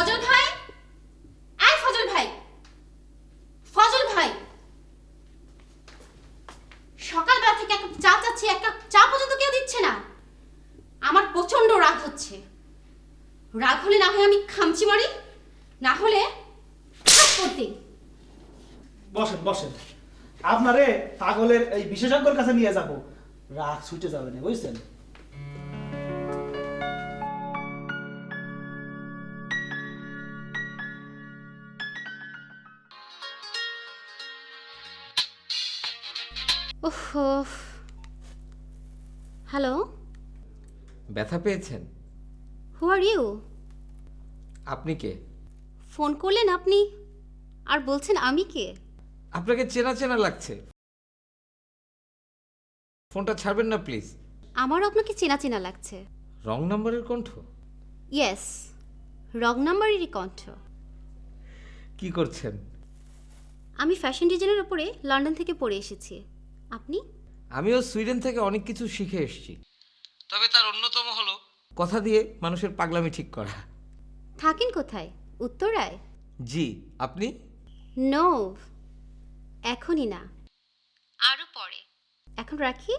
ফজল ভাই, এই ফজল ভাই, ফজল ভাই, সকালবেলা থেকে এক কাপ চা চাচ্ছি, এক কাপ চা পর্যন্ত কেউ দিচ্ছে না। আমার প্রচন্ড রাগ হচ্ছে। রাগ হলে না হয় আমি খামচি মারি, না হলে থাপ্পড় দিই। বসেন বসেন, আপনারে পাগলের এই বিশেষজ্ঞর কাছে নিয়ে যাব, রাগ ছুটে যাবে না, বুঝছেন? ওহো, হ্যালো, ব্যথা পেয়েছেন? হু আর ইউ? আপনি কে? ফোন করলেন আপনি, আর বলছেন আমি কে? আপনাকে চেনা চেনা লাগছে। ফোনটা ছাড়বেন না প্লিজ। আমারও আপনাকে চেনা চেনা লাগছে। রং নাম্বারের কণ্ঠ। ইয়েস, রং নাম্বারেরই কণ্ঠ। কি করছেন? আমি ফ্যাশন ডিজাইনের উপরে লন্ডন থেকে পড়ে এসেছি। আপনি? আমিও সুইডেন থেকে অনেক কিছু শিখে এসেছি, তবে তার অন্যতম হলো কথা দিয়ে মানুষের পাগলামি ঠিক করা। থাকেন কোথায়? উত্তরায়? জি, আপনি? নো, এখনই না, আরো পরে। এখন রাখি।